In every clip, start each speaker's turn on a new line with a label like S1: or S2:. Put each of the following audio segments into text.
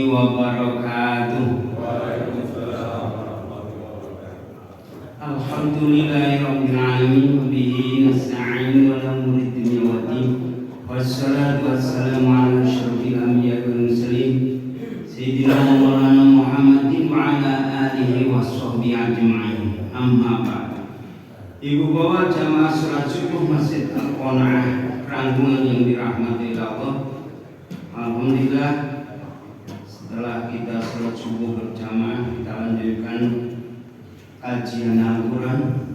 S1: wabarakatuh. Alhamdulillahirabbil alamin wa bihi nasta'in wa la muridin yawadin. Wassalatu wassalamu ala asyrofil anbiya'i wal mursalin sayyidina Maulana Muhammadin wa ala alihi washabbihi ajma'in. Amma ba'd. Ibu bapak jamaah salat subuh Masjid Al-Qanaah Ranggungan yang dirahmati Allah. Alhamdulillah, setelah kita salat subuh berjamaah, kita lanjutkan kajian Al-Quran.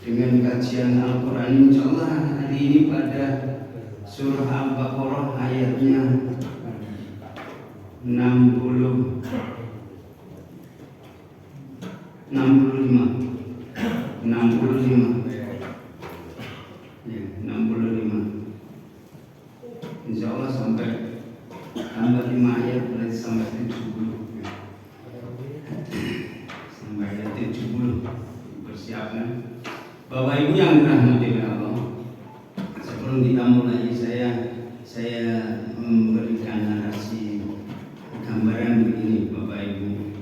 S1: Dengan kajian Al-Quran, insyaallah hari ini pada surah Al-Baqarah ayatnya 65. Ya, 65. Insyaallah sampai tambah 5 ayat berarti sampai 70. Sampai ayat 70. Persiapkan. Bapak Ibu yang dirahmati Allah, sebelum kita mulai saya memberikan narasi gambaran begini Bapak Ibu.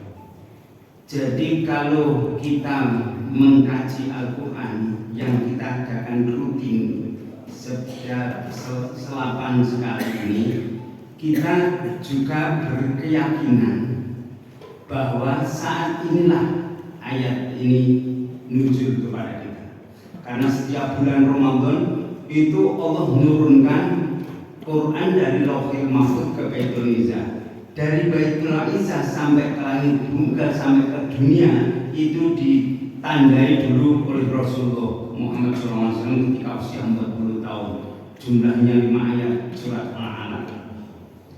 S1: Jadi kalau kita mengkaji Al-Quran yang kita adakan rutin setiap selapan sekali ini, kita juga berkeyakinan bahwa saat inilah ayat ini nuzul kepada kita. Karena setiap bulan Ramadan itu Allah menurunkan Quran dari Lauhil Mahfuz ke Baitul Izzah. Dari Baitul Izzah sampai ke langit buka sampai ke dunia itu ditandai dulu oleh Rasulullah Muhammad SAW ketika usia 40 tahun. Jumlahnya 5 ayat surat Al-Alaq.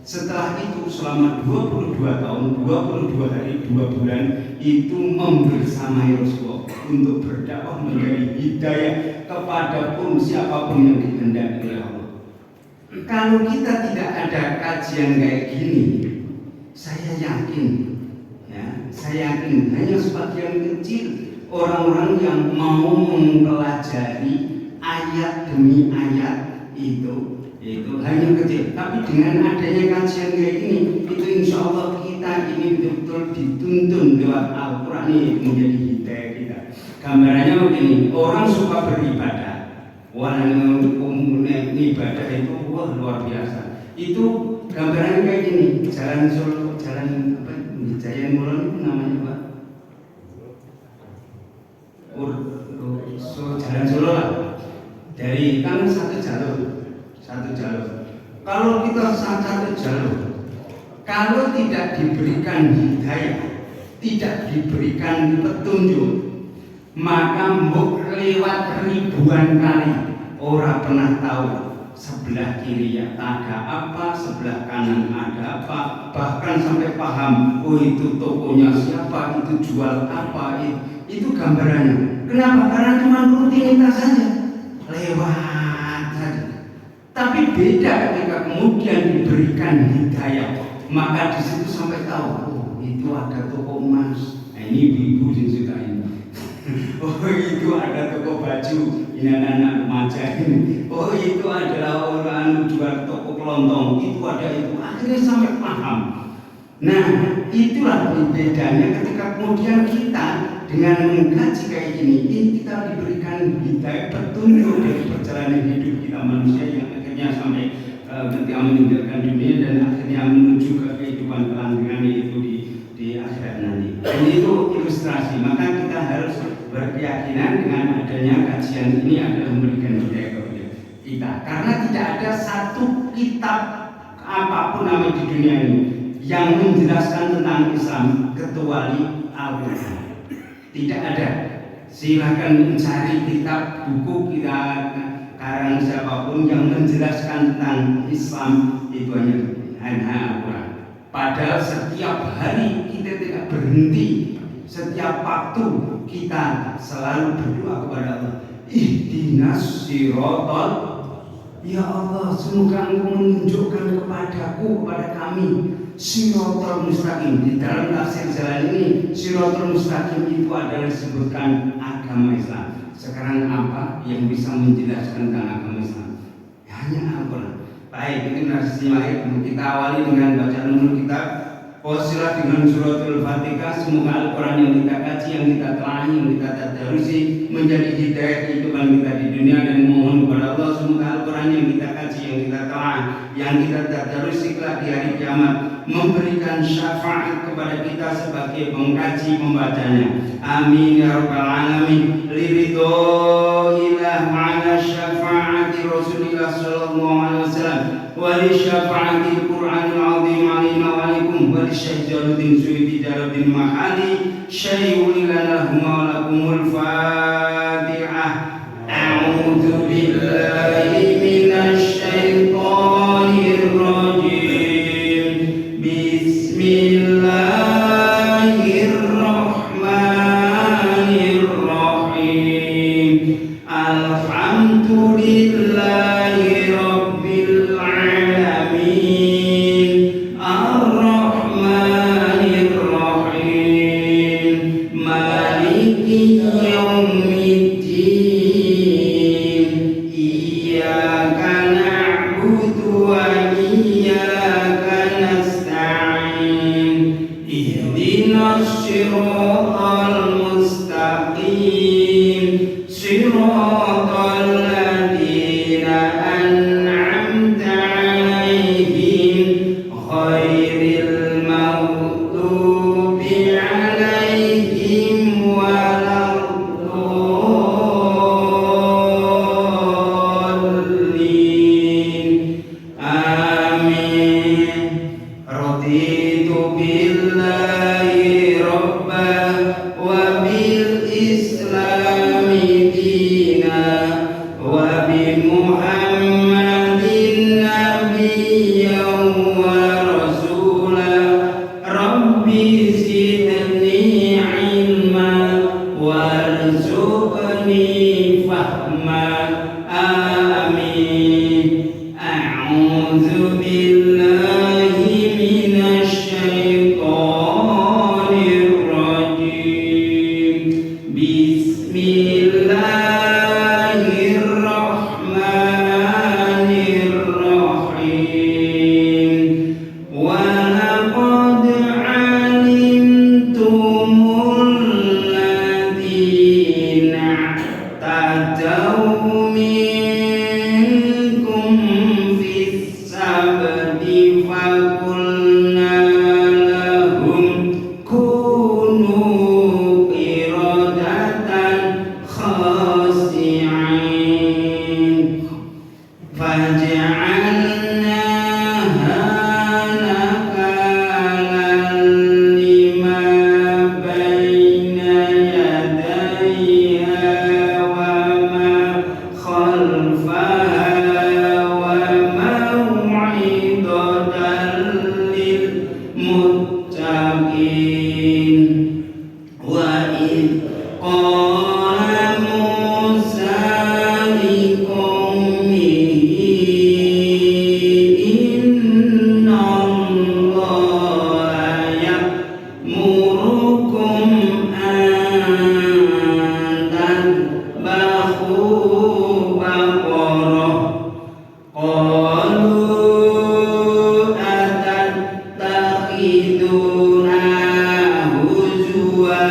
S1: Setelah itu selama 22 tahun, 22 hari, 2 bulan itu membersamai Rasulullah untuk berdakwah menjadi hidayah kepada siapapun yang dikehendaki oleh Allah. Kalau kita tidak ada kajian kayak gini, saya yakin hanya sebagian kecil orang-orang yang mau mempelajari ayat demi ayat itu hanya kecil. Tapi dengan adanya kajian kayak gini, itu insya Allah kita ini betul-betul dituntun lewat Al-Quran ini menjadi hidayah kita. Gambarannya begini, orang suka beribadah, orang yang ibadah itu wah luar biasa. Itu gambarannya kayak gini, jalan Solo, jalan apa? Jaya Mulon itu namanya Pak? Jalan Solo lah. Dari kan satu jalur. Kalau kita satu jalur, kalau tidak diberikan hidayah, tidak diberikan petunjuk, maka mbok lewat ribuan kali orang pernah tahu sebelah kiri ya ada apa, sebelah kanan ada apa, bahkan sampai paham, oh itu tokonya siapa, itu jual apa, itu gambarannya. Kenapa? Karena cuma rutinitas saja, lewat saja. Tapi beda ketika kemudian diberikan hidayah, maka di situ sampai tahu, oh itu ada toko emas, nah, ini ibu yang suka ini. Oh itu ada toko baju, ini anak-anak remaja ini. Oh itu adalah orang jual toko kelontong, itu ada itu. Akhirnya sampai paham. Nah itulah bedanya ketika kemudian kita dengan mengkaji kayak gini, kita diberikan hidayah petunjuk dari perjalanan hidup kita manusia yang akhirnya sampai ketika meninggalkan dunia dan akhirnya menuju ke kehidupan kelanggengan itu di akhirat nanti. Dan itu ilustrasi. Maka kita harus berkeyakinan dengan adanya kajian ini adalah memberikan hidayah kepada kita. Karena tidak ada satu kitab apapun nama di dunia ini yang menjelaskan tentang Islam kecuali Al-Quran. Tidak ada. Silakan mencari kitab buku kita karang siapapun yang menjelaskan tentang Islam itu hanya Al-Quran. Padahal setiap hari kita tidak berhenti, setiap waktu kita selalu berdoa kepada Allah. Ihdinas siratal, ya Allah, semoga Engkau menunjukkan kepadaku, kepada kami siratal mustaqim. Di dalam tafsir jalan ini, siratal mustaqim itu adalah disebutkan agama Islam. Sekarang apa yang bisa menjelaskan tentang agama Islam? hanya Al-Quran. Baik, itu narasi baik. Kita awali dengan bacaan nurul kitab. Posilah dengan suratul Fatihah. Semoga Al-Quran yang kita kaji, yang kita telaah, yang kita tadarusi menjadi hidayah kehidupan kita di dunia, dan mohon kepada Allah semoga Al-Quran yang kita kaji, yang kita telaah, yang kita tadarusi kelak di hari kiamat memberikan syafaat kepada kita sebagai pengkaji pembacanya. Amin ya rabbal alamin. Liridho ilah ma'ala syafaati Rasulillah sallallahu alaihi wasallam wa li syafaati Qur'anil azim alaina wa alaikum wa li Syekh Jaluddin Suyuti Jaluddin Mahali syai'un lana wa lakumul Fatihah. A'udzu billahi minasy syaithanir rajim. Bismillahirrahmanirrahim. Alhamdulillahi rabbil alamin. Ar-Rahmanir Rahim. Maliki yaumiddin. Iyyaka na'budu wa iyyaka nasta'in. Ihdinas siratal mustaqim. Siratal ladzina an'amta 'alaihim ghairil maghdubi 'alaihim waladdallin. Amin. Raditu billahi rabban wa bil islami dina wa bi Muhammadin nabiyyan wa rasula. Rabbi zidni ilma warzuqni fahma. Amin. A'udzu billahi minasy syaithanir rajim. Bismillahirrahmanirrahim. Wa laqad 'alimtumul ladzina i'tadaw minkum fis sabti faqulna lahum kunu qiradatan khasi'in faj'alnaha nakalan lima baina yadayha wa ma khalfaha wa maw'idatan lil muttaqin. Wa id qala Musa liqaumihi inna Allaha ya'murukum an tadbahu baqarah. Qalu atattakhiduna huzwa.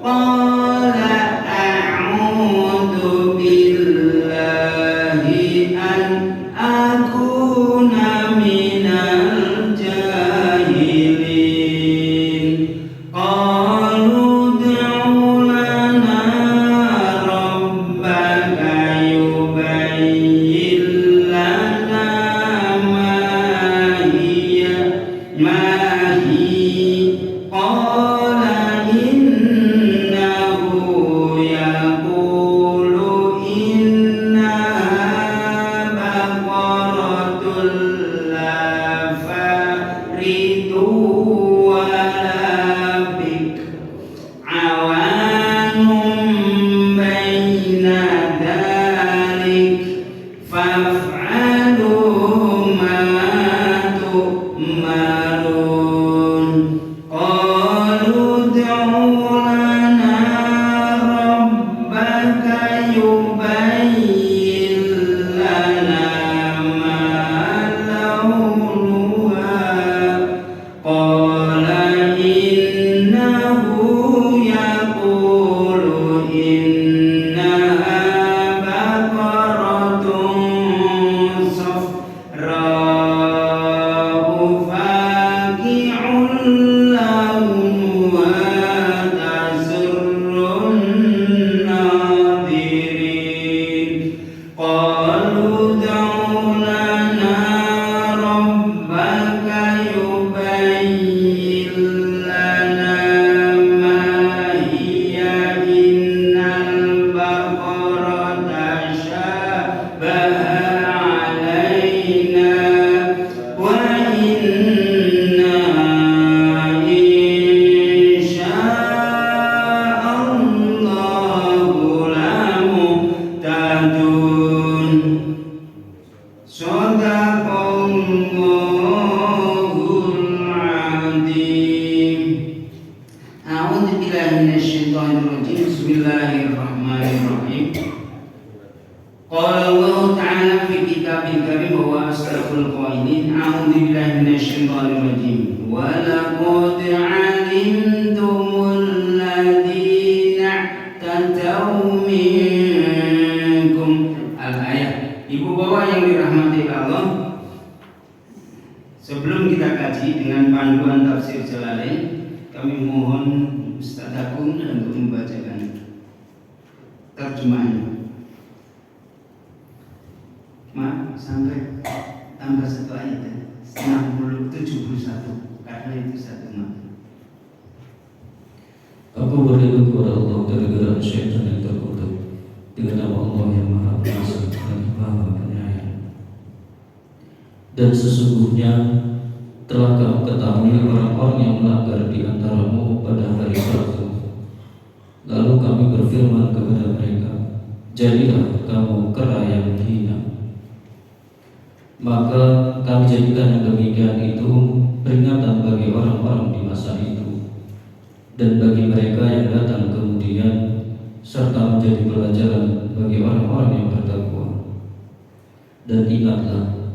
S1: Qala a'udzu billahi an akuna minal jahilin. Qalu ud'u lana rabbaka yubayyin lana ma hi. Qala innahu yaqulu innaha baqaratun la faridu wa la bik awanum baina dhalik faf'alu ma tu'marun. Qalu ud'u lana rabbaka yubayyin lana ta'ala fi kitabil karim wa asdaqul qailin a'udzu billahi minasyaitonir rajim wa laqad 'alimtumul ladzina tataw minkum al-ayat. Ibu bapak yang dirahmati Allah, sebelum kita kaji dengan panduan tafsir Jalalain, kami mohon Ustaz Agung untuk membacakan terjemahannya. Maaf, sampai tambah satu ayat ya, 71 karena itu satu maaf.
S2: Aku berlindung kepada Allah dari godaan syaitan yang terkutuk dengan nama Allah yang Maha Pengasih lagi Maha Penyayang. Dan sesungguhnya telah kamu ketahui orang-orang yang melanggar di antaramu pada hari Sabtu. Lalu kami berfirman kepada mereka, jadilah kamu kera yang hina. Maka kami jadikan yang demikian itu peringatan bagi orang-orang di masa itu dan bagi mereka yang datang kemudian, serta menjadi pelajaran bagi orang-orang yang bertakwa. Dan ingatlah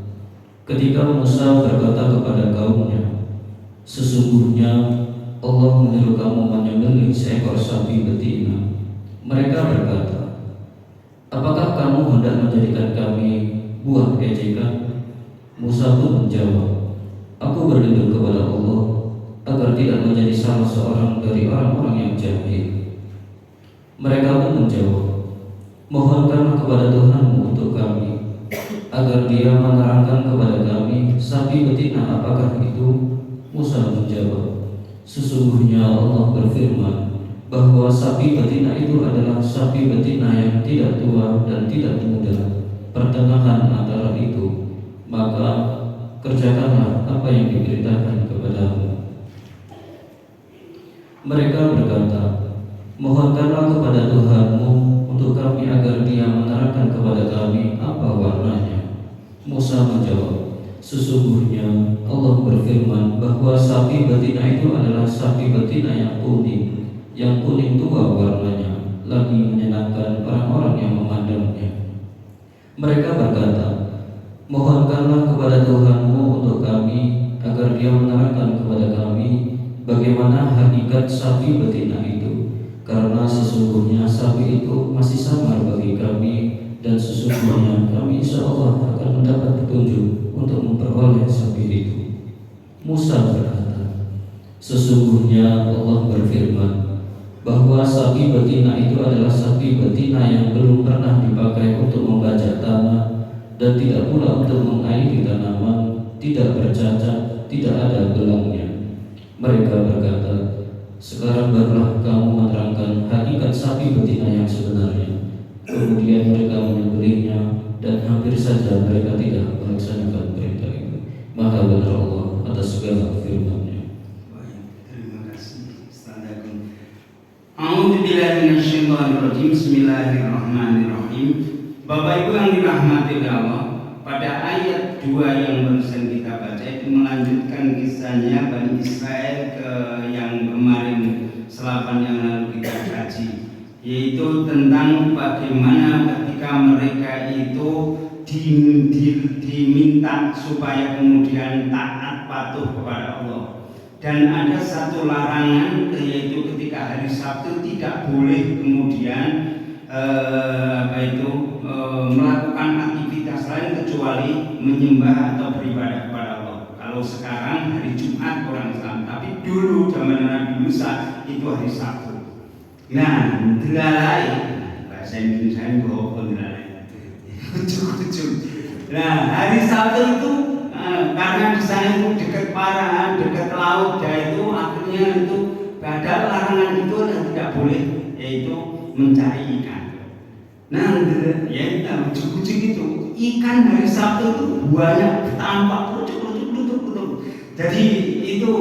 S2: ketika Musa berkata kepada kaumnya, sesungguhnya Allah menyuruh kamu menyembelih seekor sapi betina. Mereka berkata, apakah kamu hendak menjadikan kami buah ejekan? Musa pun menjawab, aku berlindung kepada Allah agar tidak menjadi salah seorang dari orang-orang yang jahil. Mereka pun menjawab, mohonkanlah kepada Tuhanmu untuk kami agar Dia menerangkan kepada kami sapi betina apakah itu. Musa menjawab, sesungguhnya Allah berfirman bahwa sapi betina itu adalah sapi betina yang tidak tua dan tidak muda, pertengahan antara itu. Maka kerjakanlah apa yang diberitakan kepadamu. Mereka berkata, mohonkanlah kepada Tuhanmu untuk kami agar Dia menerangkan kepada kami apa warnanya. Musa menjawab, sesungguhnya Allah berfirman bahwa sapi betina itu adalah sapi betina yang kuning tua warnanya, lagi menyenangkan orang-orang yang memandangnya. Mereka berkata, mohonkanlah kepada Tuhanmu untuk kami agar Dia menerangkan kepada kami bagaimana hakikat sapi betina itu, karena sesungguhnya sapi itu masih samar bagi kami, dan sesungguhnya kami insya Allah akan mendapat petunjuk untuk memperoleh sapi itu. Musa berkata, sesungguhnya Allah berfirman bahwa sapi betina itu adalah sapi betina yang belum pernah dipakai untuk membajak tanah dan tidak pula untuk mengairi tanaman, tidak bercacat, tidak ada belangnya. Mereka berkata, sekarang barulah kamu menerangkan hakikat sapi betina yang sebenarnya. Kemudian mereka menyembelihnya dan hampir saja mereka tidak melaksanakan perintah itu. Maha benar Allah atas segala firman-Nya.
S1: Baik, terima kasih Ustaz Agung. A'udzu billahi minasyaitonir rajim. Bismillahirrahmanirrahim. Bapak Ibu yang dirahmati Allah, pada ayat 2 yang barusan kita baca itu melanjutkan kisahnya Bani Israel yang kemarin selapan yang lalu kita kaji, yaitu tentang bagaimana ketika mereka itu diminta supaya kemudian taat patuh kepada Allah. Dan ada satu larangan, yaitu ketika hari Sabtu tidak boleh kemudian melakukan aktivitas lain kecuali menyembah atau beribadah kepada Allah. Kalau sekarang hari Jumat orang Islam, tapi dulu zaman Nabi Musa itu hari Sabtu. Nah, delalai bahasa Indonesia ini bohong delalai. Ujuk-ujuk. Nah, hari Sabtu itu karena di sana itu dekat parahan, dekat laut, itu akhirnya itu ada larangan itu dan tidak boleh, yaitu mencari ikan. Nah, ya kita ujuk-ujuk itu ikan hari Sabtu itu banyak tampak lucu. Jadi itu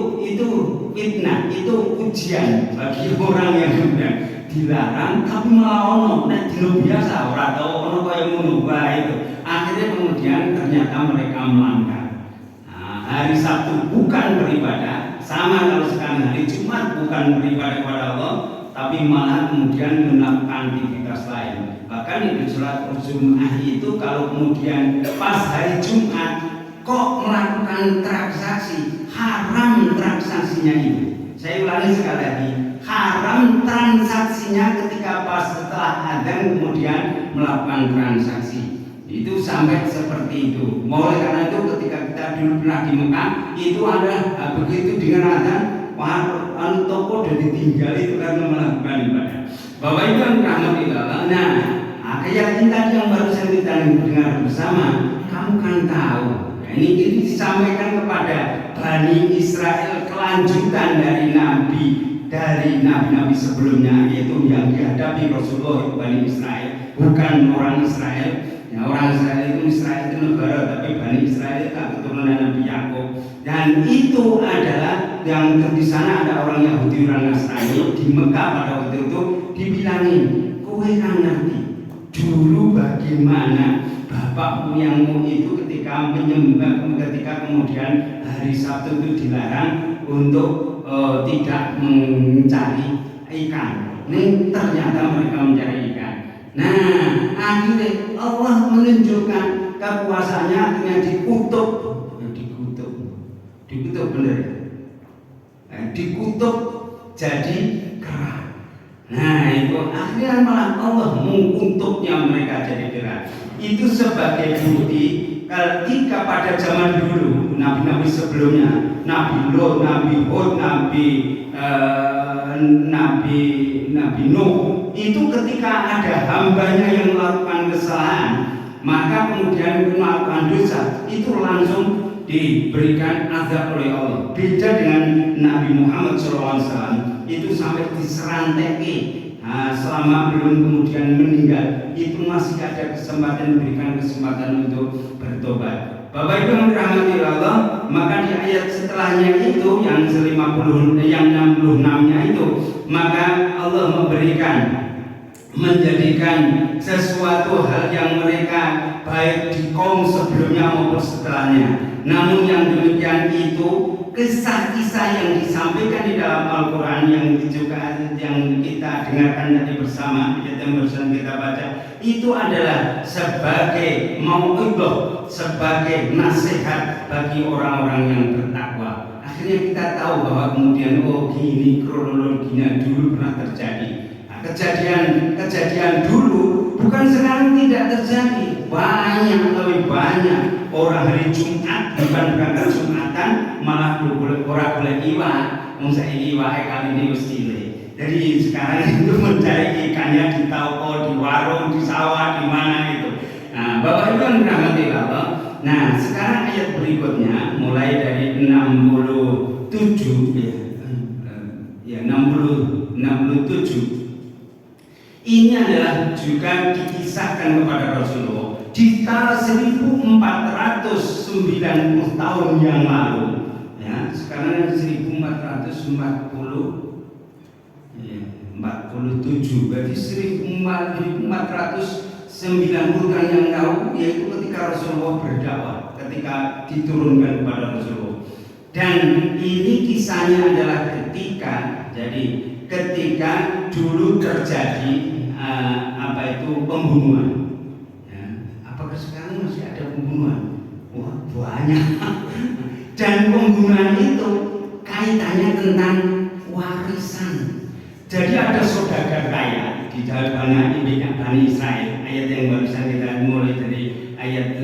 S1: fitnah, itu ujian bagi orang yang kemudian dilarang tapi malah ono nek dino biasa ora tau ono kaya ngono itu. Akhirnya kemudian ternyata mereka melanggar. Nah, hari Sabtu bukan beribadah, sama kalau sekarang hari Jumat bukan beribadah kepada Allah, tapi malah kemudian melakukan aktivitas lain. Bahkan di sholat Jumat itu kalau kemudian pas hari Jumat kok melakukan transaksi, haram transaksinya itu. Saya ulangi sekali lagi, haram transaksinya ketika pas setelah adzan kemudian melakukan transaksi. Itu sampai seperti itu. Mulai karena itu ketika kita dulu pernah di Mekah itu ada begitu dengan adzan, wah toko sudah ditinggal itu karena melakukan ibadah. Bapak Ibu yang rahmatillah. Nah, keyakinan tadi yang barusan kita dengar bersama, kamu kan tahu. Nah, ini disampaikan kepada Bani Israel, kelanjutan dari nabi-nabi sebelumnya, yaitu yang dihadapi Rasulullah itu Bani Israel, bukan orang Israel. Ya, orang Israel itu negara, tapi Bani Israel itu keturunan Nabi Yakub. Dan itu adalah yang di sana ada orang Yahudi, orang Nasrani di Mekah pada waktu itu dibilangin, kowe kan ngerti dulu bagaimana bapak moyangmu itu ketika menyembah, ketika kemudian hari Sabtu itu dilarang untuk tidak mencari ikan. Ini ternyata mereka mencari ikan. Nah, akhirnya Allah menunjukkan kekuasaannya, akhirnya dikutuk benar. Dikutuk jadi keras. Nah, itu akhirnya malah Allah mengutuknya mereka jadi keras. Itu sebagai bukti ketika pada zaman dulu nabi-nabi sebelumnya, Nabi Lot, Nabi Hud, Nabi Nuh, itu ketika ada hambanya yang melakukan kesalahan, maka kemudian melakukan dosa, itu langsung diberikan azab oleh Allah. Beda dengan Nabi Muhammad SAW, itu sampai diseranteki, selama belum kemudian meninggal, itu masih ada kesempatan, diberikan kesempatan untuk bertobat. Bapak Ibu yang dirahmati Allah, maka di ayat setelahnya itu yang 66-nya itu, maka Allah menjadikan sesuatu hal yang mereka baik di kaum sebelumnya maupun setelahnya. Namun yang demikian itu kisah-kisah yang disampaikan di dalam Al-Quran yang juga yang kita dengarkan tadi bersama, yang barusan kita baca, itu adalah sebagai mau'idhah, sebagai nasihat bagi orang-orang yang bertakwa. Akhirnya kita tahu bahwa kemudian gini kronologinya dulu pernah terjadi. Nah, kejadian dulu bukan sekarang tidak terjadi. Lebih banyak orang hari Jumat bukan berangkat Jumatan malah orang boleh iwak, saiki iwake kali ini mesti. Jadi sekarang itu mencari ikannya di toko, di warung, di sawah, di mana itu. Nah, Bapak Ibu yang dirahmati Allah. Nah, sekarang ayat berikutnya mulai dari 67 67. Ini adalah juga dikisahkan kepada Rasulullah di tahun 1490 tahun yang lalu. Ya, sekarang 1447, berarti 1490 tahun yang lalu, yaitu ketika Rasulullah berdakwah, ketika diturunkan kepada Rasulullah. Dan ini kisahnya adalah ketika dulu terjadi pembunuhan. Ya, apakah sekarang masih ada pembunuhan? Wah, banyak. Dan pembunuhan itu kaitannya tentang warisan. Jadi ada saudagar kaya di dalam Bani Israel. Ayat yang barusan kita mulai dari ayat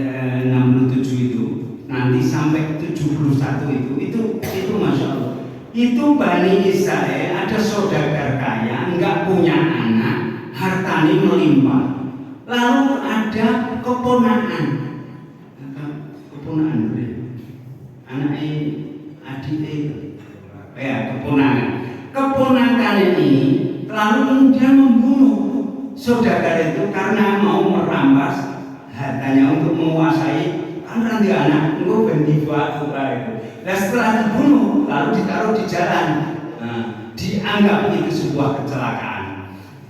S1: 67 itu nanti sampai 71 itu Masya Allah. Itu Bani Israel ada saudagar kaya, enggak punya anak, hartanya melimpah. Lalu ada keponakan anak adik keponakan ini lalu kemudian membunuh saudagar itu karena mau merampas hartanya untuk menguasai, kan nanti anak itu bendiwa itu. Dan setelah dibunuh lalu ditaruh di jalan, dianggap itu sebuah kecelakaan.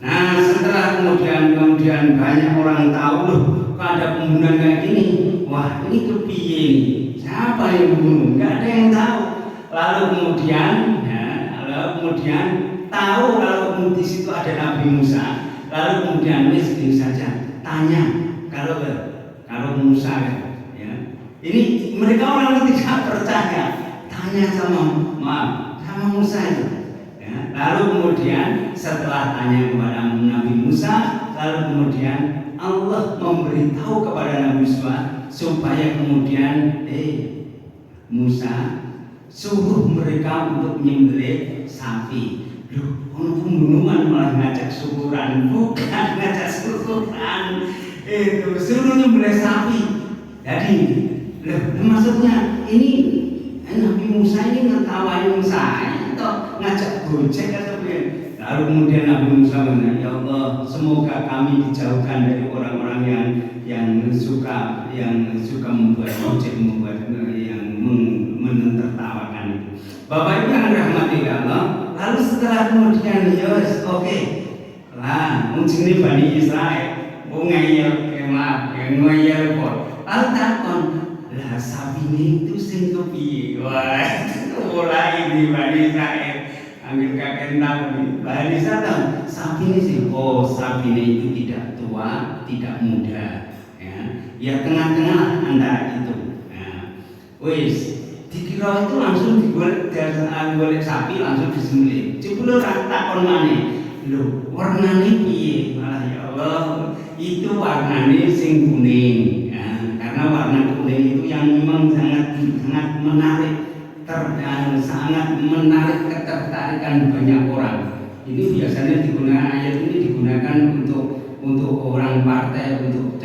S1: Nah, setelah kemudian banyak orang tahu, loh kok ada pembunuhan kayak gini, wah ini kepiye nih, siapa yang membunuh, nggak ada yang tahu. Lalu kemudian tahu kalau di situ ada Nabi Musa, lalu kemudian miskin saja tanya kalau Musa ya. Ini mereka orang yang tidak percaya, tanya sama Musa itu. Ya. Lalu kemudian setelah tanya kepada Nabi Musa, lalu kemudian Allah memberitahu kepada Nabi Musa supaya kemudian Musa suruh mereka untuk menyembelih sapi. Loh, pembunuhan malah ngajak syukuran, bukan ngajak syukuran. Itu suruh menyembelih sapi. Jadi, loh, maksudnya ini Nabi Musa ini ngetawain saya atau ngajak gojek atau bagaimana? Lalu kemudian Nabi Musa berkata, ya Allah, semoga kami dijauhkan dari orang-orang yang suka membuat gojek, membuat yang menertawakan itu. Bapak Ibu yang dirahmati Allah, lalu setelah kemudian oke. Lah, mungkin Bani Israel mau ngeyel kok. Lalu takon, lah sapi itu sing kepiye? Wah, mulai di Bani Israel. Ambil kakek tahu nih, Bani Israel sapi ini sih, sapi ini itu tidak tua, tidak muda, ya tengah-tengah antara itu. Dikira itu langsung digolek sapi langsung disembelih. Coba takon maneh, lho warnane piye? Malah ya Allah, itu warnane sing kuning. Karena warna kuning itu yang memang sangat menarik, sangat menarik ketertarikan banyak orang. Ini biasanya digunakan ayat ini digunakan untuk orang partai, untuk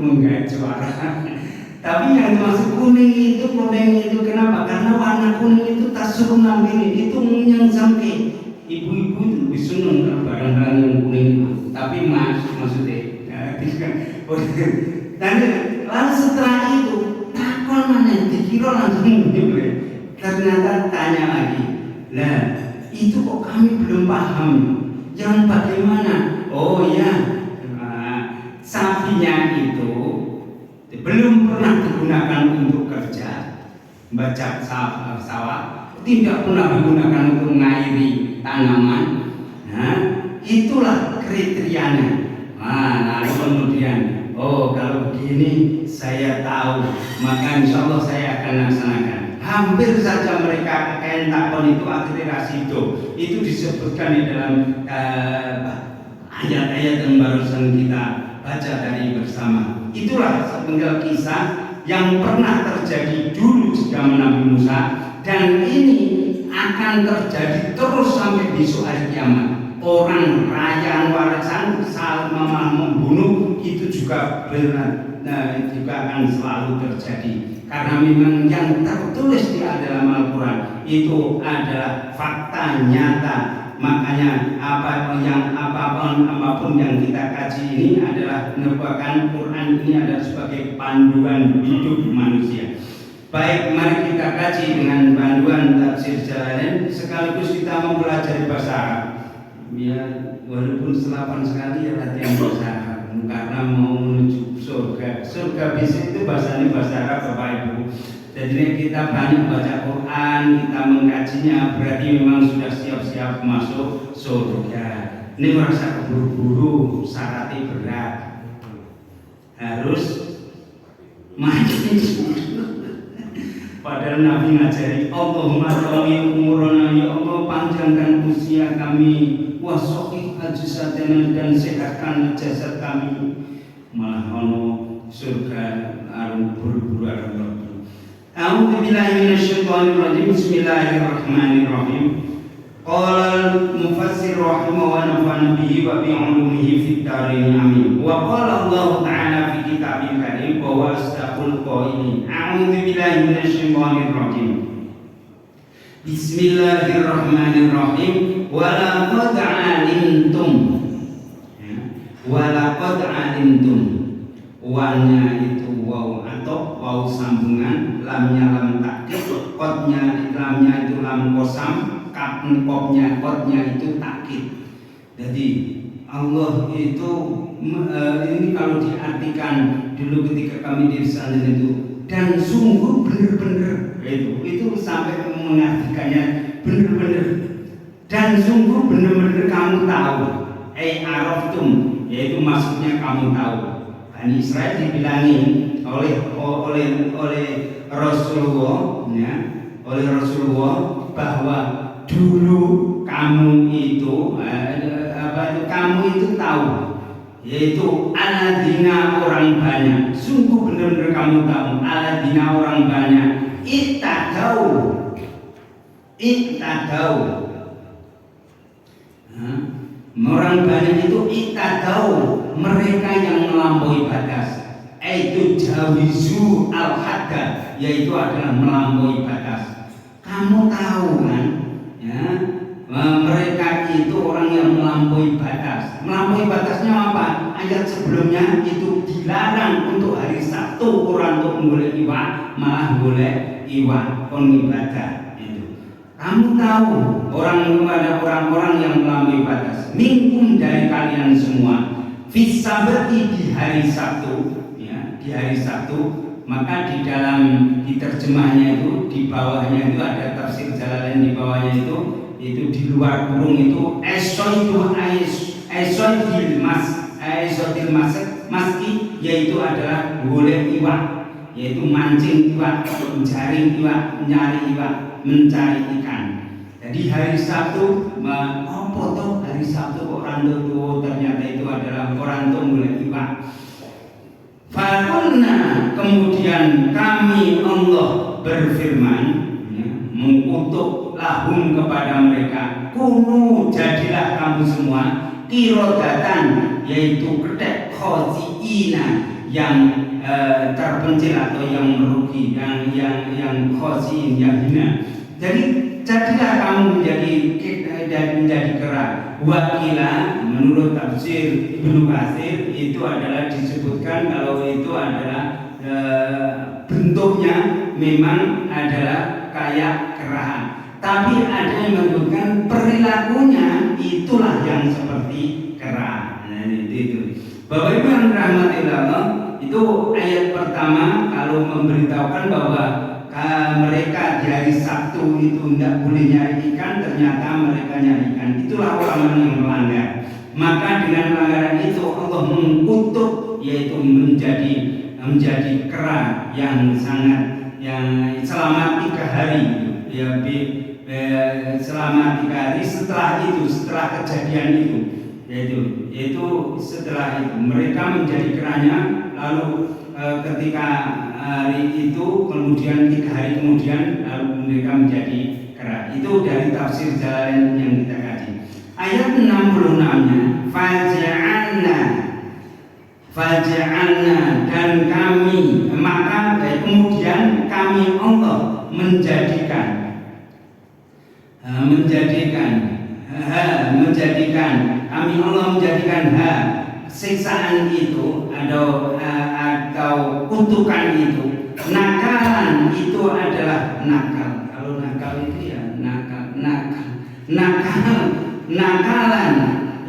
S1: menggait suara. Tapi yang dimaksud kuning itu kenapa? Karena warna kuning itu tasurunam ini, itu menyangsangke. Ibu-ibu itu lebih senang kalau barang-barang yang kuning itu. Tapi maksudnya, dan lalu setelah itu takon mana? Dikira langsung menyembelih. Ternyata tanya lagi, lah itu kok kami belum paham. Yang bagaimana? Oh ya, sapinya itu belum pernah digunakan untuk kerja, baca sawah, tidak pernah digunakan untuk mengairi tanaman. Nah, itulah kriterianya. Lalu kemudian, kalau begini saya tahu, maka insya Allah saya akan laksanakan. Hampir saja mereka kain takon itu akhirnya rasido. Itu disebutkan di dalam ayat-ayat yang barusan kita baca tadi bersama. Itulah sepenggal kisah yang pernah terjadi dulu zaman Nabi Musa, dan ini akan terjadi terus sampai besok hari kiamat. Orang rayaan warisan saling membunuh itu juga juga akan selalu terjadi, karena memang yang tertulis di dalam Al-Quran itu adalah fakta nyata. Makanya apapun yang kita kaji ini adalah merupakan Quran ini adalah sebagai panduan hidup manusia. Baik, mari kita kaji dengan panduan tafsir Jalalain sekaligus kita mempelajari bahasa Arab. Ya, walaupun selapan sekali ya latihan bahasa Arab karena mau menuju surga. Surga bisa itu bahasanya bahasa Arab, Bapak Ibu. Jadi kita banyak baca Quran, kita mengkajinya, berarti memang sudah siap-siap masuk surga. Ini merasa buru-buru, syaratnya berat, harus maju. Padahal Nabi ngajari, Allahumma tawil umurana, ya Allah panjangkan usia kami, wasoki ajsadana, dan sehatkan jasad kami. Malah ono surga buru-buru arep. A'udzu billahi minasyaitonir rajim. Bismillahirrahmanirrahim. Qala al-mufassir rahimahu wa nafa'ana bihi wa bi 'ulumihi fid dharain amin. Wa qala Allah ta'ala fi kitabil karim wa huwa asdaqul qailin. A'udzu billahi minasyaitonir rajim. Bismillahirrahmanirrahim. Wa laqad 'alimtum. Wa laqad 'alimtum. Wa-nya itu waw atau waw sambungan, lamnya lam takkid, qadnya lamnya itu lam qasam, qadnya itu takkid. Jadi Allah itu ini kalau diartikan dulu ketika kami di pesantren itu, dan sungguh benar-benar itu sampai mengartikannya benar-benar dan sungguh benar-benar kamu tahu. Araftum, yaitu maksudnya kamu tahu. Bani Israel dibilangin oleh Rasulullah, ya, oleh Rasulullah bahwa dulu kamu itu kamu itu tahu, yaitu aladina orang banyak. Sungguh benar-benar kamu tahu aladina orang banyak. Ittadau. Orang banyak itu ittadau, mereka yang melampaui batas. Itu jawizu al-hadda, yaitu adalah melampaui batas. Kamu tahu kan, ya, mereka itu orang yang melampaui batas. Melampaui batasnya apa? Ayat sebelumnya itu dilarang untuk hari Sabtu orang untuk boleh iwak, malah boleh iwak ibadah itu. Kamu tahu orang-orang yang melampaui batas. Minkum dari kalian semua, fisabati di hari Sabtu. Di hari Sabtu, maka di terjemahnya itu di bawahnya itu ada tafsir Jalalain, di bawahnya itu di luar kurung itu esoidil maski, yaitu adalah boleh iwak, yaitu mancing iwak, mencari iwak, mencari iwak, mencari ikan. Jadi hari Sabtu, hari Sabtu orang itu ternyata itu adalah orang itu boleh iwak. Fakulna, kemudian kami Allah berfirman, ya, mengutuk lahum kepada mereka, kunu jadilah kamu semua kirodatan, yaitu ketek khosiina, yang terpencil atau yang merugi, yang khosin, yang hina. Jadi jadilah kamu menjadi kera. Wakila, menurut tafsir Ibnu Katsir itu adalah disebutkan kalau itu adalah bentuknya memang adalah kayak kerahan, tapi ada yang menyebutkan perilakunya itulah yang seperti kera. Nah, itu. Bapak Ibu yang dirahmati Allah, itu ayat pertama kalau memberitahukan bahwa mereka di hari Sabtu itu tidak boleh nyari ikan, ternyata mereka nyari ikan. Itulah orang yang melanggar. Maka dengan pelanggaran itu Allah mengutuk, yaitu menjadi kera yang selama 3 hari, ya, selama 3 hari setelah kejadian itu, yaitu setelah itu mereka menjadi keranya. Lalu ketika hari itu kemudian 3 hari kemudian lalu mereka menjadi kera. Itu dari tafsir Jalalain yang kita kaji. Ayat 66-nya faja'alna dan kami, maka kemudian kami Allah menjadikan kami Allah menjadikan siksaan itu atau kutukan itu, nakalan itu adalah nakal. Kalau nakal itu ya nakalan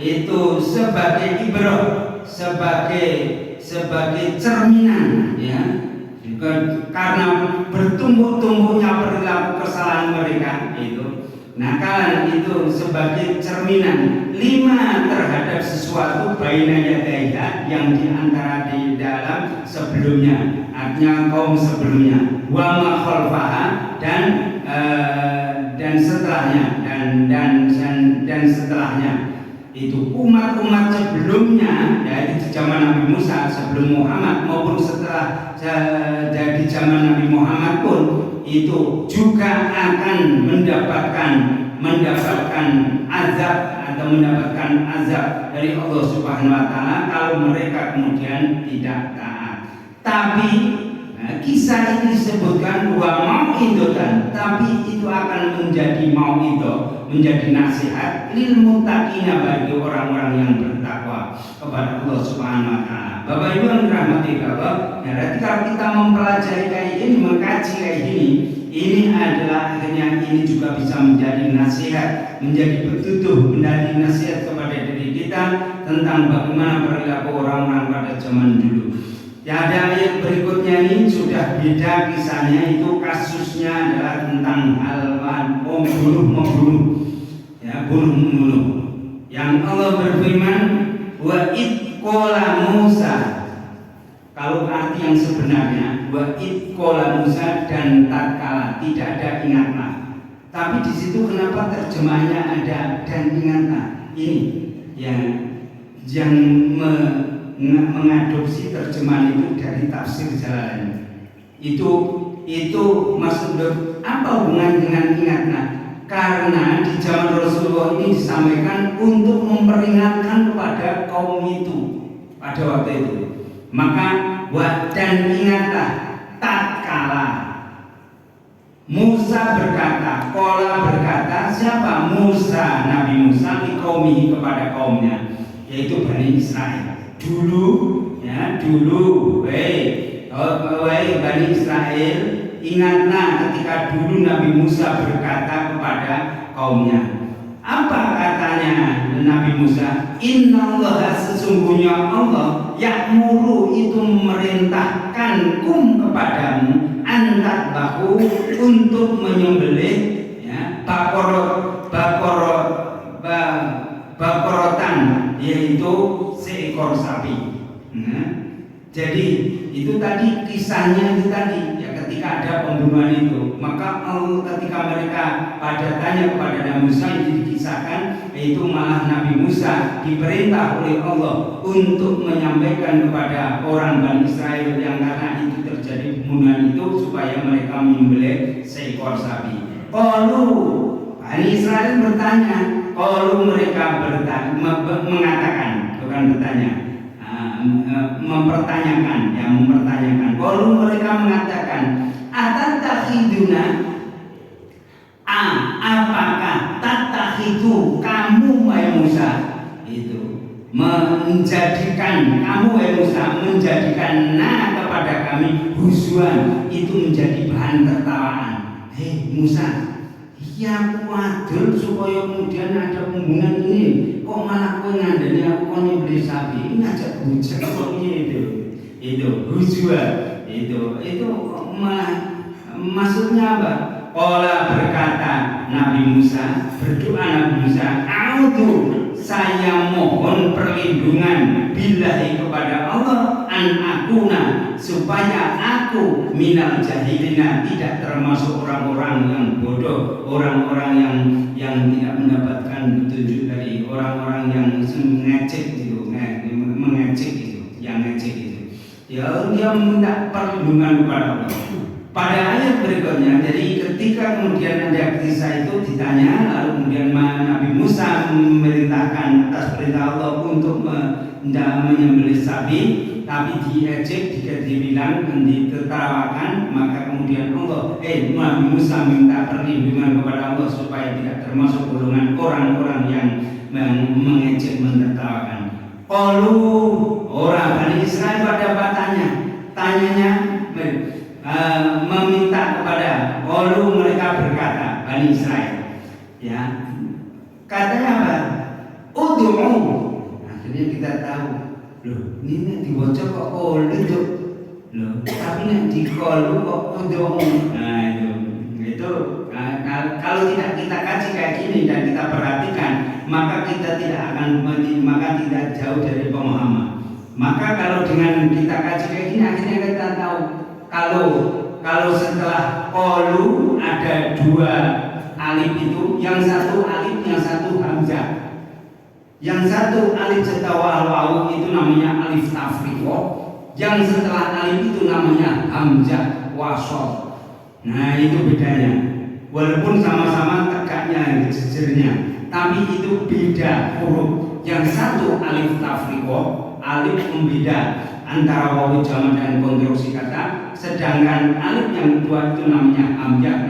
S1: itu sebagai ibrah, sebagai cerminan, ya, karena bertumbuk-tumbuknya perilaku kesalahan mereka itu. Nakalan itu sebagai cerminan 5 terhadap sesuatu baina yadaiha, yang diantara di dalam sebelumnya, artinya kaum sebelumnya, wa ma khalfaha, dan setelahnya, dan setelahnya itu umat-umat sebelumnya, yaitu di zaman Nabi Musa sebelum Muhammad maupun setelah di zaman Nabi Muhammad pun itu juga akan mendapatkan azab atau mendapatkan azab dari Allah Subhanahu wa taala kalau mereka kemudian tidak taat. Tapi kisah ini disebutkan wa mau'idatan, tapi itu akan menjadi mau'idah, menjadi nasihat lil muttaqina, bagi orang-orang yang bertakwa kepada Allah Subhanahu wa taala. Bapak Ibu yang dirahmati Allah, ketika kita mempelajari kayak ini, mengkaji kayak ini adalah akhirnya ini juga bisa menjadi nasihat, menjadi petunjuk, menjadi nasihat kepada diri kita tentang bagaimana perilaku orang-orang pada zaman dulu. Ya, ada ayat berikutnya ini sudah beda kisahnya, itu kasusnya adalah tentang hal membunuh ya, bunuh. Yang Allah berfirman wa id qala Musa. Kalau arti yang sebenarnya wa id qala Musa dan tatkala, tidak ada ingatlah. Tapi di situ kenapa terjemahnya ada dan ingatlah? Ini yang mengadopsi terjemahan itu dari tafsir Jalalain. Itu maksud apa hubungan dengan ingatlah? Karena di zaman Rasulullah ini disampaikan untuk memperingatkan kepada kaum itu pada waktu itu. Maka dan ingatlah tatkala Musa berkata, Qala berkata, siapa? Musa, Nabi Musa di kaumihi kepada kaumnya, yaitu Bani Israel. Dulu, wahai Bani Israel, ingatlah ketika dulu Nabi Musa berkata kepada kaumnya. Apa katanya Nabi Musa? Innallaha, sesungguhnya Allah, ya'muru, itu memerintahkan kepadamu, antadbahu, untuk menyembelih ya, bakorotan, yaitu seekor sapi. Jadi itu tadi kisahnya itu tadi ya, ketika ada pembunuhan itu, maka ketika mereka pada tanya kepada Nabi Musa, itu dikisahkan, yaitu malah Nabi Musa diperintah oleh Allah untuk menyampaikan kepada orang Bani Israel yang karena itu terjadi pembunuhan itu, supaya mereka menyembelih seekor sapi. Qalu, Bani Israel bertanya, qalu, mereka mengatakan, bukan bertanya, mempertanyakan. Kalau mereka mengatakan, atattakhiduna, apakah tatakhidu, kamu wahai Musa, itu menjadikan, kamu wahai Musa menjadikan kepada kami huzuan, itu menjadi bahan tertawaan. Hei Musa, iya aku adil supaya kemudian ada pembunuhan ini, kok malah kowe ngandani aku kok nyembelih sapi, ngajak bujang kok itu huzwa, itu malah maksudnya apa? Qala, berkata Nabi Musa, berdoa Nabi Musa, a'udzu, saya mohon perlindungan billahi kepada Allah, an akuna, supaya aku minal jahilina, tidak termasuk orang-orang yang bodoh, orang-orang yang tidak mendapatkan petunjuk dari orang-orang yang mengecek itu, yang ngecek itu. Ya, dia minta perlindungan kepada Allah. Pada ayat berikutnya, jadi ketika kemudian ada kisah itu ditanya, lalu kemudian Nabi Musa memerintahkan atas perintah Allah untuk menyembelih sapi, tapi diejek, dibilang, ditertawakan, maka kemudian Allah, Nabi Musa minta perlindungan kepada Allah supaya tidak termasuk golongan orang-orang yang mengejek, menertawakan. Qalu, orang Bani Israel pada tanyanya meminta kepada, qalu, mereka berkata, Bani Israel, ya, katanya apa? Ud'u. Akhirnya kita tahu, loh, ini dibaca kok qalu, loh, tapi nek diqalu kok ud'u. Nah, itu kalau tidak kita kaji kayak gini dan kita perhatikan, maka kita tidak tidak jauh dari pemahaman. Maka kalau dengan kita kaji kayak gini, akhirnya kita tahu kalau setelah qalu ada dua alif itu, yang satu alif, yang satu hamzah. Yang satu alif setelah wawu itu namanya alif tafriqah, yang setelah alif itu namanya hamzah wasol. Nah, itu bedanya. Walaupun sama-sama tegaknya, jejernya, tapi itu beda huruf. Yang satu alif tafriqah, alif pembeda antara wawu jamak dan konstruksi kata, sedangkan alif yang kedua itu namanya hamzah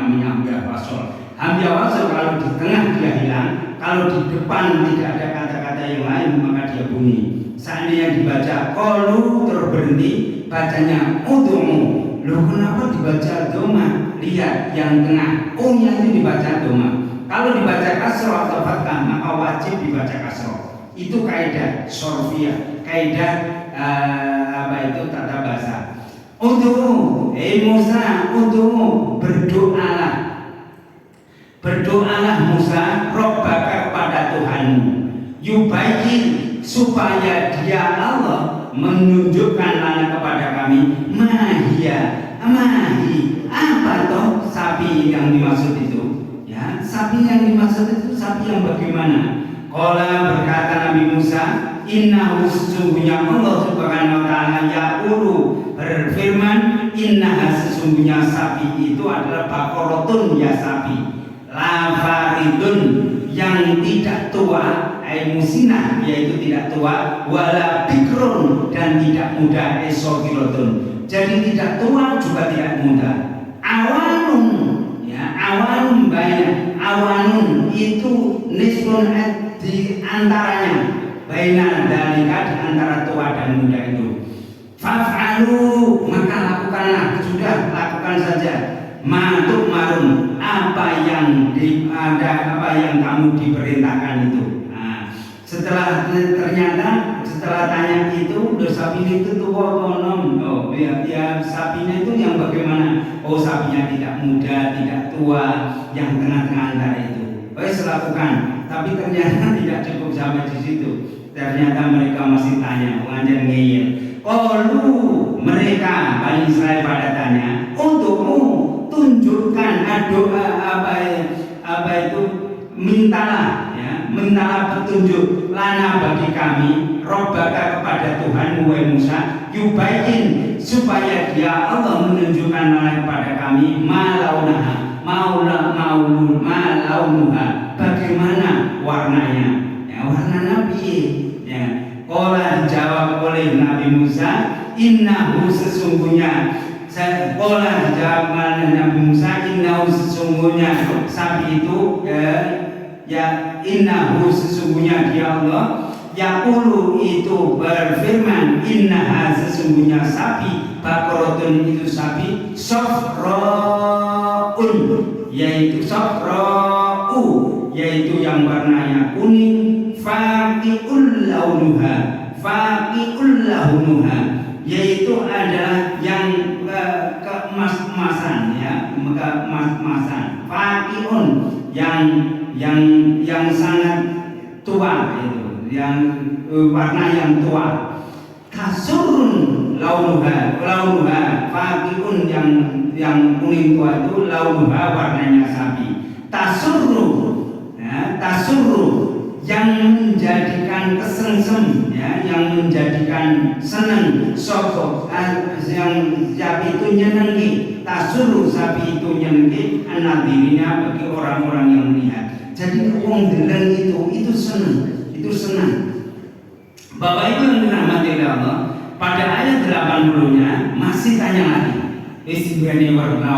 S1: wasol. Hamzah wasol kalau di tengah dia hilang, kalau di depan tidak ada kata-kata yang lain maka dia bunyi. Seandainya dibaca qalu terus berhenti, bacanya ud'u. Loh, kenapa dibaca doma? Lihat yang tengah, nya itu dibaca doma. Kalau dibaca kasroh atau fathah maka wajib dibaca kasroh. Itu kaidah sorfiyah, kaidah tata bahasa. hei Musa, untukmu berdoalah. Berdoalah Musa, Rabbaka kepada Tuhanmu. Yubayyin, supaya dia Allah menunjukkan lana kepada kami mahi apa toh sapi yang dimaksud itu, ya, sapi yang dimaksud itu sapi yang bagaimana? Qala, berkata Nabi Musa, innahu, sesungguhnya Allah subhanahu wa ta'ala yaqulu, berfirman, innaha, sesungguhnya sapi itu adalah baqaratun, ya sapi, la faridun, yang tidak tua, musinah, yaitu tidak tua, wala bikrun, dan tidak muda, esogilotun, jadi tidak tua juga tidak muda, awanun, ya, awanun banyak, awanun itu nisbun di antaranya, baina dalika, di antara tua dan muda itu. Faf'alu, maka lakukanlah, sudah lakukan saja, matuk marun, apa yang kamu diperintahkan itu. Setelah tanya itu, sapinya itu tua konom, ya sapinya itu yang bagaimana? Oh, sapinya tidak muda, tidak tua, yang tengah-tengah antara itu. Lakukan, tapi ternyata tidak cukup sampai di situ. Ternyata mereka masih tanya, mengajar ngeyel. Qalu, mereka Bani Israel pada tanya, untukmu tunjukkan doa apa itu, mintalah, ya, mintalah petunjuk lana bagi kami, Rabbaka kepada Tuhanmu, wahai Musa, yubayyin, supaya dia Allah menunjukkan lana kepada kami malaunuha, bagaimana warnanya, ya, warna Nabi, ya. Qala, dijawab oleh Nabi Musa, innahu, sesungguhnya, Qala, dijawab oleh Nabi Musa, innahu, sesungguhnya sapi itu, ya, innahu, sesungguhnya dia Allah, yaqulu, itu berfirman, innaha, sesungguhnya sapi, baqaratun, itu sapi, safraun, yaitu safra'u, yaitu yang warnanya kuning, faqi'ul launuha, yaitu adalah yang keemas-emasan, ya, keemas-emasan, faqi'un, yang sangat tua, itu yang warna yang tua, kasurun launuha, faqi'un, yang kuning tua itu, launuha, warnanya sapi, tasurru, ya, yang menjadikan kesengsem, ya, yang menjadikan senang, sokok, yang sapi itu nyenengi, tasurru, sapi itu nyenengi, anadirinya, bagi orang-orang yang melihat. Jadi orang deleng itu senang, Bapak Ibu yang dirahmati Allah, pada ayat 80-nya masih tanya lagi. Istilahnya warna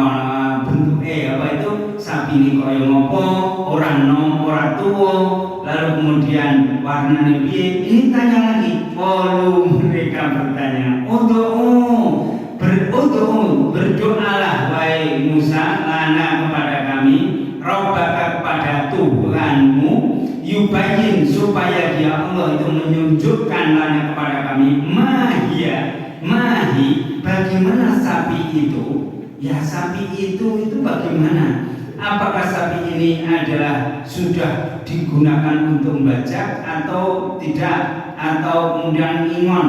S1: bentuk apa itu, sapi ini koyo ngopo, orang nom, orang tua, lalu kemudian warnanya piye. Ini tanya lagi. Mereka bertanya, berdoalah wahai Musa lana kepada kami, Rabbaka kepada Tuhanmu, yubayyin, supaya dia Allah itu menunjukkan lana kepada kami, mahi, bagaimana sapi itu, ya, sapi itu bagaimana? Apakah sapi ini adalah sudah digunakan untuk membajak atau tidak, atau kemudian ingon,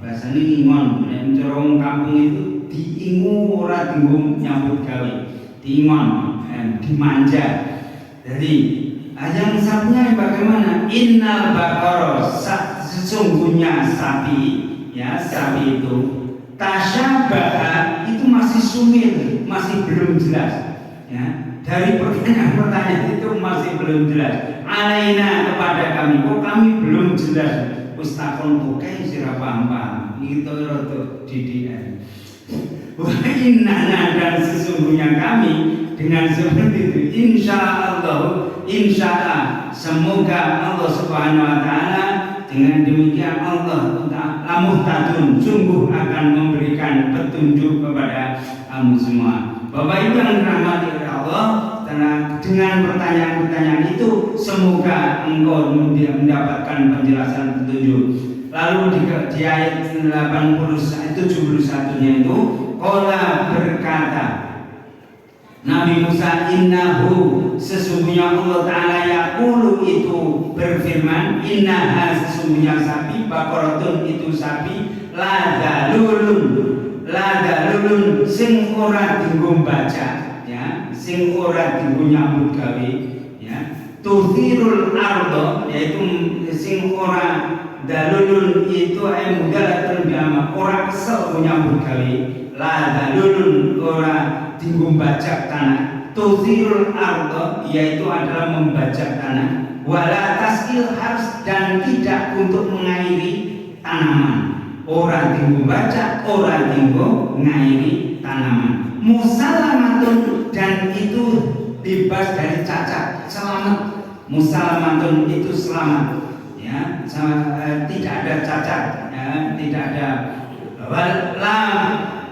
S1: bahasanya ingon, corong kampung itu diingu, ora diingu nyambut gawe, diingon, dimanja. Jadi yang sapinya bagaimana? Innal baqara, sesungguhnya sapi, ya, sapi itu tasyabaha, itu masih sumir, masih belum jelas, ya, dari pertanyaan itu masih belum jelas. Alaina, kepada kami, kok kami belum jelas. Ustakon bukai sira paham itu roto didikan. Wa inna, dan sesungguhnya kami dengan seperti itu, insya semoga Allah Subhanahu wa Ta'ala, dengan demikian Allah lamuhtadun, sungguh akan memberikan petunjuk kepada kamu semua. Bapak Ibu yang dirahmati oleh Allah, dengan pertanyaan-pertanyaan itu semoga engkau mendapatkan penjelasan petunjuk. Lalu di ayat 71-nya itu qala berkata Nabi Musa, innahu sesungguhnya Allah Ta'ala yaqulu itu berfirman, innaha sesungguhnya sapi, baqaratun itu sapi, la dalulun sing ora dienggo baca, ya, sing ora dienggo nyambut gawe, ya, tuthirul ardo, yaitu sing ora dalulun itu mudalatun biama, ora kesel nyambut gawe, la dalulun ora dienggo bajak tanah, tuthirul ardo yaitu adalah membajak tanah, wala taskil harus dan tidak untuk mengairi tanaman, ora dienggo bajak, ora dienggo ngairi tanaman, musalamatun dan itu bebas dari cacat, selamat, musalamatun itu selamat, ya, tidak ada cacat, ya, tidak ada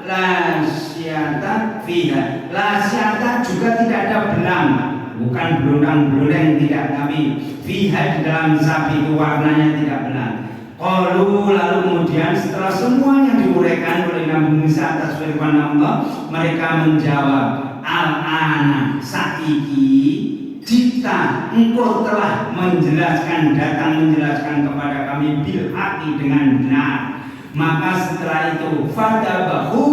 S1: la syata fiha, la syata juga tidak ada belang, bukan belulang-beluleng, tidak, tapi fiha di dalam sapi itu warnanya tidak belang. Qalu lalu kemudian setelah semuanya diuraikan oleh Nabi Musa atas firman Allah, mereka menjawab, al-ana saiki jika engkau telah datang menjelaskan kepada kami bil haqi dengan benar. Maka setelah itu fadabahu,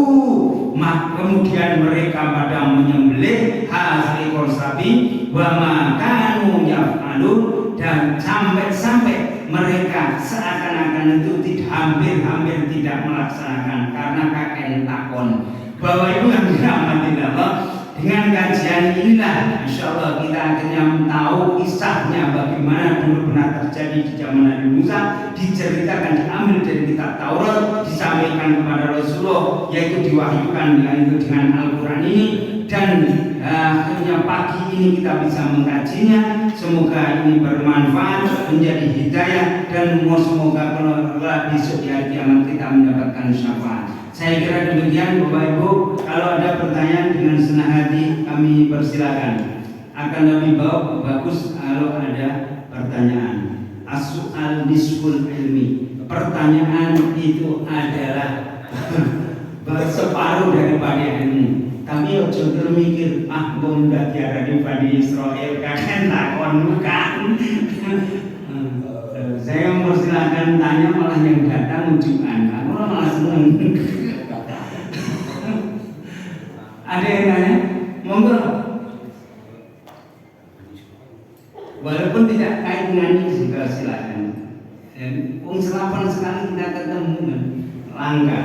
S1: kemudian mereka pada menyembelih ekor sapi, wa makanu yaf'alun, dan sampai mereka seakan-akan itu hampir tidak melaksanakan, karena kakek takon. Bapak Ibu yang dirahmati Allah, dengan kajian inilah insyaallah kita akhirnya tahu kisahnya bagaimana dulu benar terjadi di zaman Nabi Musa, diceritakan, diambil dari kitab Taurat, disampaikan kepada Rasulullah, yaitu diwahyukan dengan Al-Quran ini, dan akhirnya pagi ini kita bisa mengkajinya. Semoga ini bermanfaat, menjadi hidayah, dan semoga kalau besok di hari kiamat kita mendapatkan syafaat. Saya kira demikian Bapak Ibu. Kalau ada pertanyaan dengan senang hati kami persilakan. Akan lebih bagus kalau ada pertanyaan. As-su'al nisful ilmi. Pertanyaan itu adalah separuh daripada ilmu. Tapi ojo termikir, mbak tiara di Bani Israel kakek takon bukan. Saya mempersilahkan tanya, malah yang datang ujukan. Aku malah seneng. Ada yang tanya? Monggo. Walaupun tidak kait dengan ini juga silakan. Selapan sekali kita ketemu, langka.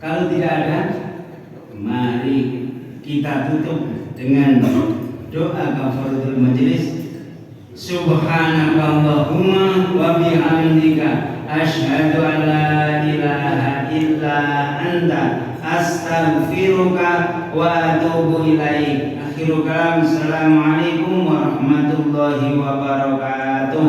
S1: Kalau tidak ada, mari kita tutup dengan doa kafaratul majelis. Subhanakallahumma wa bihamdika asyhadu an la ilaha illa anta astaghfiruka wa atubu ilaik. Akhirul kalam, assalamualaikum warahmatullahi wabarakatuh.